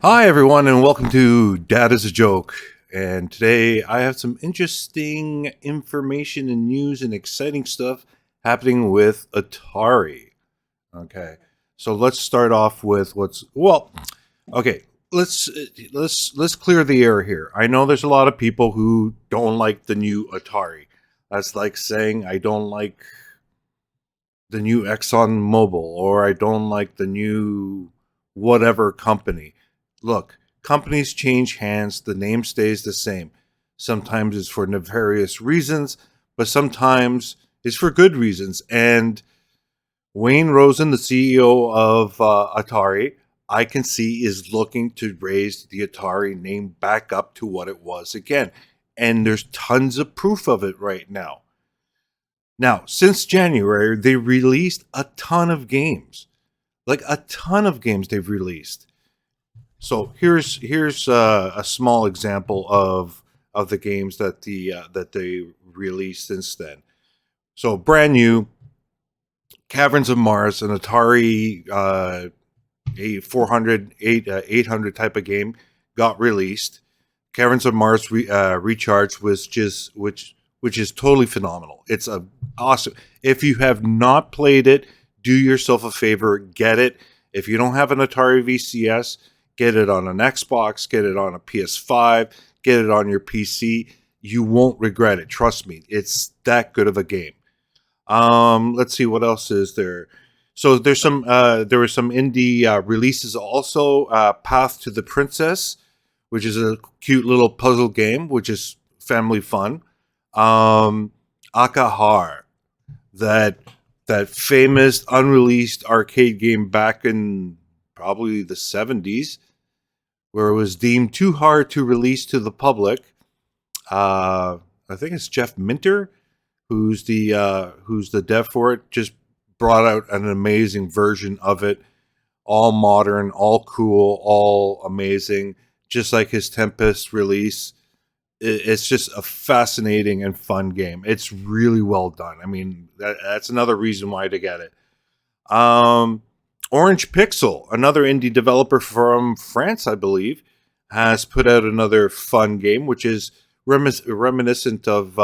Hi, everyone, and welcome to Dad is a Joke. And today I have some interesting information and news and exciting stuff happening with Atari. Okay, so let's start off with okay. Let's clear the air here. I know there's a lot of people who don't like the new Atari. That's like saying I don't like the new Exxon Mobil or I don't like the new whatever company. Look, companies change hands, the name stays the same. Sometimes it's for nefarious reasons, but sometimes it's for good reasons. And Wayne Rosen, the CEO of Atari, I can see is looking to raise the Atari name back up to what it was again. And there's tons of proof of it right now. Now, since January, they released a ton of games. Like a ton of games they've released. So here's a small example of the games that they released since then. So brand new, Caverns of Mars, an Atari a 800 type of game got released. Caverns of Mars Recharged was just which is totally phenomenal. It's a awesome. If you have not played it, do yourself a favor, get it. If you don't have an Atari VCS, get it on an Xbox, get it on a PS5, get it on your PC. You won't regret it. Trust me, it's that good of a game. Let's see what else is there. So there's some there were some indie releases also. Path to the Princess, which is a cute little puzzle game, which is family fun. Akahar, that famous unreleased arcade game back in probably the 70s, where it was deemed too hard to release to the public. I think it's Jeff Minter, who's the dev for it, just brought out an amazing version of it, all modern, all cool, all amazing, just like his Tempest release. It's just a fascinating and fun game. It's really well done. I mean, that's another reason why to get it. Orange Pixel, another indie developer from France, I believe, has put out another fun game, which is reminiscent of.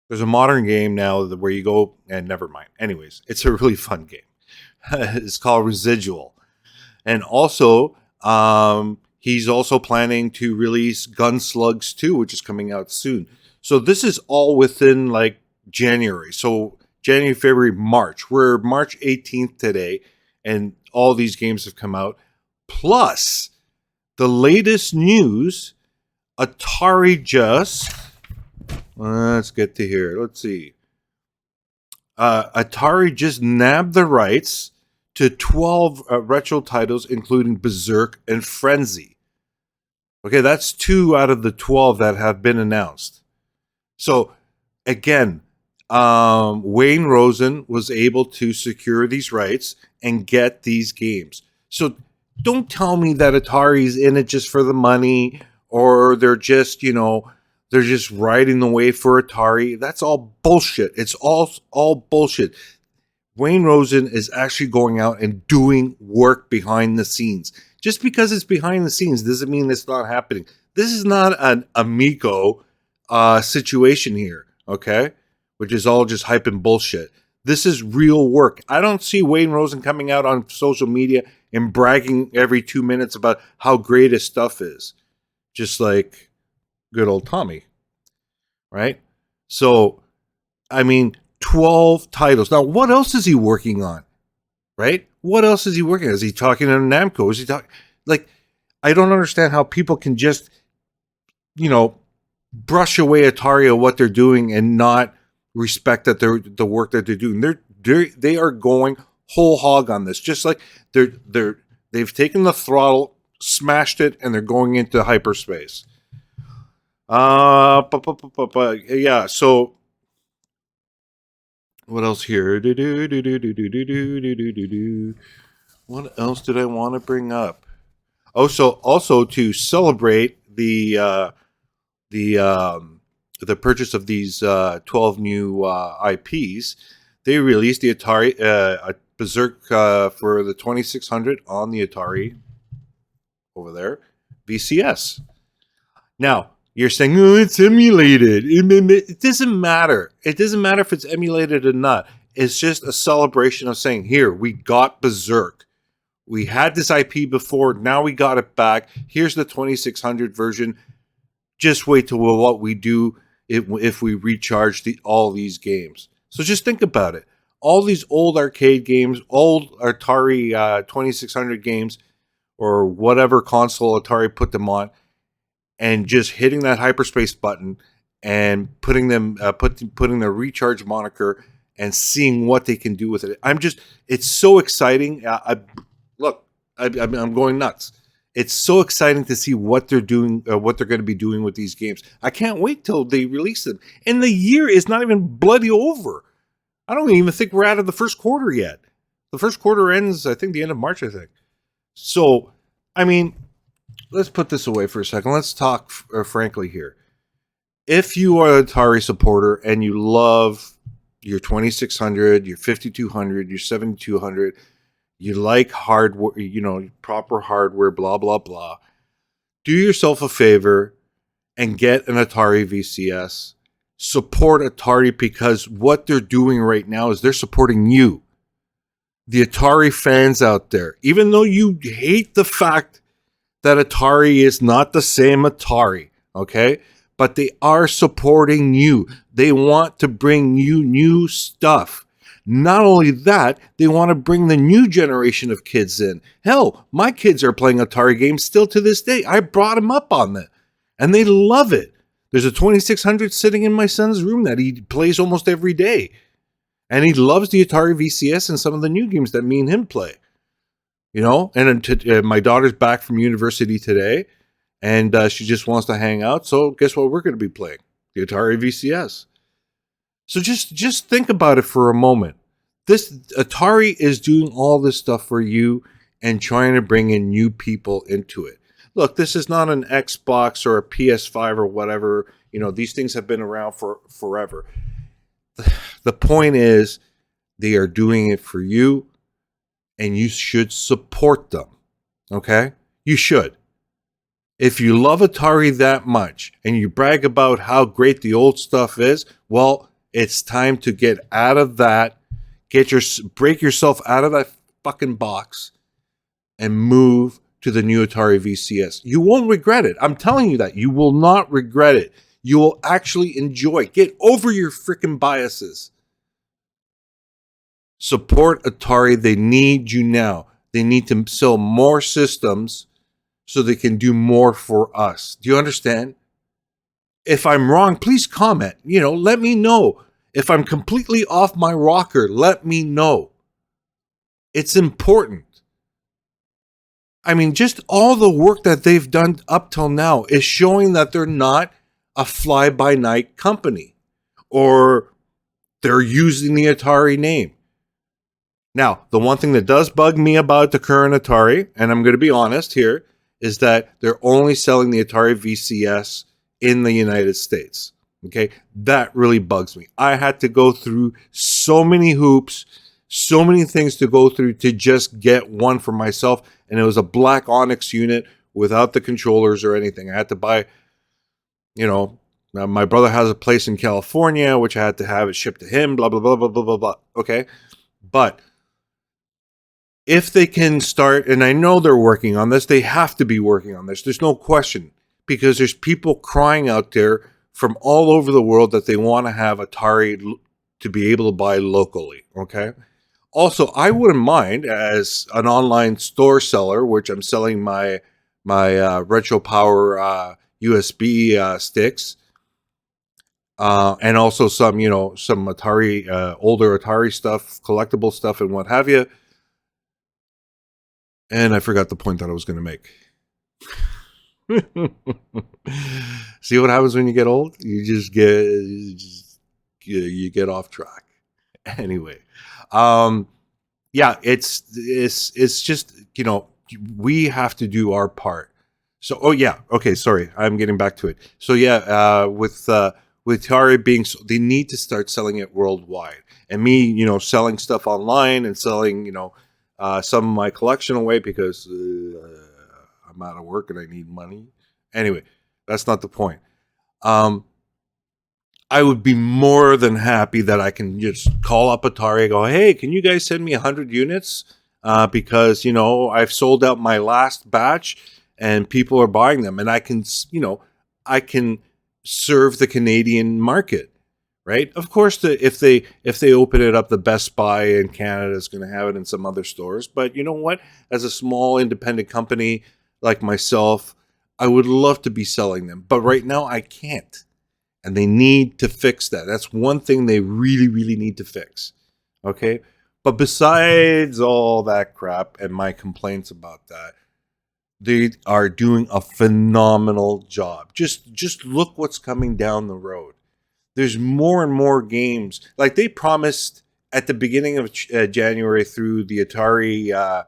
There's a modern game now where you go and never mind. Anyways, it's a really fun game. It's called Residual, and also he's also planning to release Gunslugs 2, which is coming out soon. So this is all within like January. So January, February, March. We're March 18th today, and all these games have come out. Plus, the latest news, Atari just... let's get to here. Let's see. Atari just nabbed the rights to 12 retro titles, including Berserk and Frenzy. Okay, that's 2 out of the 12 that have been announced. So, again, Wayne Rosen was able to secure these rights and get these games. So, don't tell me that Atari's in it just for the money, or they're just, they're just riding the wave for Atari. That's all bullshit. It's all bullshit. Wayne Rosen is actually going out and doing work behind the scenes. Just because it's behind the scenes doesn't mean it's not happening. This is not an Amico situation here, okay? Which is all just hype and bullshit. This is real work. I don't see Wayne Rosen coming out on social media and bragging every 2 minutes about how great his stuff is. Just like good old Tommy, right? So, I mean, 12 titles. Now, what else is he working on? Right? What else is he working on? Is he talking to Namco? Is he talking... Like, I don't understand how people can just, brush away Atari of what they're doing and not respect that the work that they're doing. They are going whole hog on this. Just like they've taken the throttle, smashed it, and they're going into hyperspace. Yeah, so what else here? What else did I want to bring up? Also to celebrate the purchase of these 12 new IPs, they released the Atari Berserk for the 2600 on the Atari over there, VCS. Now, you're saying, oh, it's emulated. It doesn't matter. It doesn't matter if it's emulated or not. It's just a celebration of saying, here, we got Berserk. We had this IP before. Now we got it back. Here's the 2600 version. Just wait till what we do if we recharge all these games. So just think about it. All these old arcade games, old Atari 2600 games, or whatever console Atari put them on, and just hitting that hyperspace button and putting them putting the recharge moniker and seeing what they can do with it. It's so exciting. I'm going nuts. It's so exciting to see what they're doing, what they're going to be doing with these games. I can't wait till they release them. And the year is not even bloody over. I don't even think we're out of the first quarter yet. The first quarter ends, I think, the end of March, I think. So, I mean, let's put this away for a second. Let's talk frankly here. If you are an Atari supporter and you love your 2600, your 5200, your 7200, you like hardware, proper hardware, blah, blah, blah, do yourself a favor and get an Atari VCS. Support Atari, because what they're doing right now is they're supporting you. The Atari fans out there, even though you hate the fact that Atari is not the same Atari, okay? But they are supporting you. They want to bring you new stuff. Not only that, they want to bring the new generation of kids in. Hell, my kids are playing Atari games still to this day. I brought them up on that, and they love it. There's a 2600 sitting in my son's room that he plays almost every day. And he loves the Atari VCS and some of the new games that me and him play. And my daughter's back from university today, and she just wants to hang out. So guess what we're going to be playing? The Atari VCS. So just think about it for a moment. This Atari is doing all this stuff for you and trying to bring in new people into it. Look, this is not an Xbox or a PS5 or whatever. These things have been around for forever. The point is, they are doing it for you, and you should support them. Okay? You should. If you love Atari that much and you brag about how great the old stuff is, well, it's time to get out of that. Break yourself out of that fucking box and move to the new Atari VCS. You won't regret it. I'm telling you that. You will not regret it. You will actually enjoy it. Get over your freaking biases. Support Atari. They need you now. They need to sell more systems so they can do more for us. Do you understand? If I'm wrong, please comment. Let me know. If I'm completely off my rocker, let me know. It's important. I mean, just all the work that they've done up till now is showing that they're not a fly-by-night company, or they're using the Atari name. Now, the one thing that does bug me about the current Atari, and I'm going to be honest here, is that they're only selling the Atari VCS in the United States. Okay? That really bugs me. I had to go through so many hoops, so many things to go through to just get one for myself, and it was a black Onyx unit without the controllers or anything. I had to buy, my brother has a place in California, which I had to have it shipped to him, blah, blah, blah, blah, blah, blah, blah. Okay? But if they can start, and I know they're working on this, they have to be working on this. There's no question, because there's people crying out there from all over the world that they want to have Atari to be able to buy locally. Okay? Also, I wouldn't mind, as an online store seller, which I'm selling my Retro Power USB sticks, and also some Atari, older Atari stuff, collectible stuff, and what have you. And I forgot the point that I was going to make. See what happens when you get old? You get off track. Anyway, yeah, it's just, we have to do our part. So, oh yeah, okay, sorry, I'm getting back to it. So yeah, with with Atari being, they need to start selling it worldwide. And me, selling stuff online and selling, some of my collection away because I'm out of work and I need money. Anyway, that's not the point. I would be more than happy that I can just call up Atari and go, hey, can you guys send me 100 units? Because, I've sold out my last batch and people are buying them. And I can, I can serve the Canadian market, right? Of course, if they open it up, the Best Buy in Canada is going to have it in some other stores. But you know what? As a small independent company like myself, I would love to be selling them. But right now, I can't. And they need to fix that. That's one thing they really, really need to fix. Okay? But besides all that crap and my complaints about that, they are doing a phenomenal job. Just look what's coming down the road. There's more and more games. Like they promised at the beginning of January through the Atari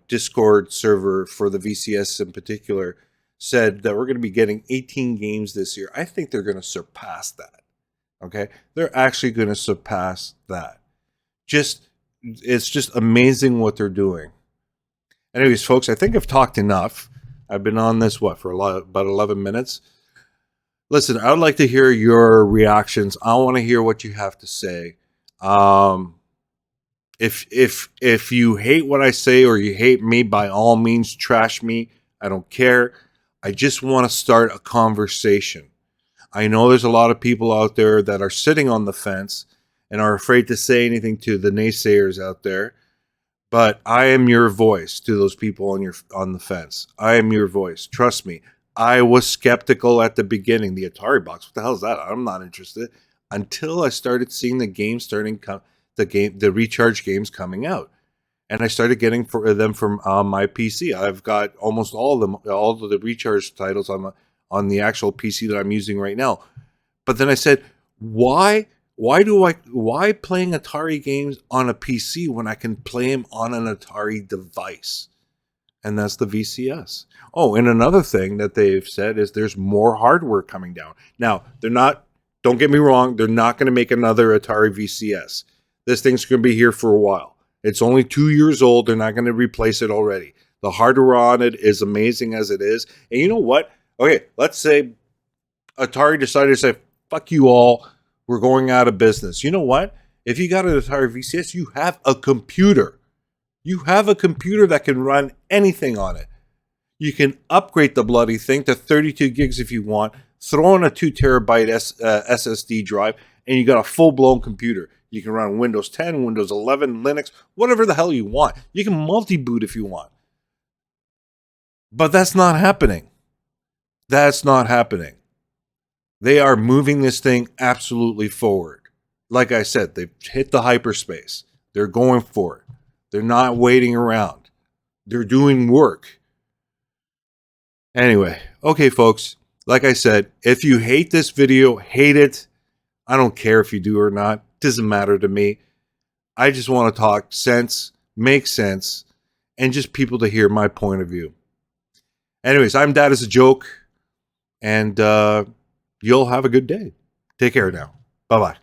Discord server for the VCS in particular, said that we're going to be getting 18 games this year. I think they're going to surpass that. Okay? They're actually going to surpass that. It's just amazing what they're doing. Anyways, folks, I think I've talked enough. I've been on this, for about 11 minutes. Listen, I would like to hear your reactions. I want to hear what you have to say. If you hate what I say or you hate me, by all means, trash me. I don't care. I just want to start a conversation. I know there's a lot of people out there that are sitting on the fence and are afraid to say anything to the naysayers out there. But I am your voice to those people on the fence. I am your voice. Trust me. I was skeptical at the beginning. The Atari box, what the hell is that? I'm not interested. Until I started seeing the games the recharge games coming out. And I started getting them from my PC. I've got almost all of them, all of the recharge titles on the actual PC that I'm using right now. But then I said, why playing Atari games on a PC when I can play them on an Atari device? And that's the VCS. Oh, and another thing that they've said is there's more hardware coming down. Now, don't get me wrong, they're not going to make another Atari VCS. This thing's going to be here for a while. It's only 2 years old. They're not going to replace it already. The hardware on it is amazing as it is. And you know what? Okay, let's say Atari decided to say, fuck you all. We're going out of business. You know what? If you got an Atari VCS, you have a computer. You have a computer that can run anything on it. You can upgrade the bloody thing to 32 gigs if you want, throw in a 2 terabyte SSD drive, and you got a full-blown computer. You can run Windows 10, Windows 11, Linux, whatever the hell you want. You can multi-boot if you want. But that's not happening. That's not happening. They are moving this thing absolutely forward. Like I said, they've hit the hyperspace. They're going for it. They're not waiting around. They're doing work. Anyway, okay, folks. Like I said, if you hate this video, hate it. I don't care if you do or not. Doesn't matter to me. I just want to talk sense, make sense, and just people to hear my point of view. Anyways, I'm Dad as a Joke, and you'll have a good day. Take care now. Bye-bye.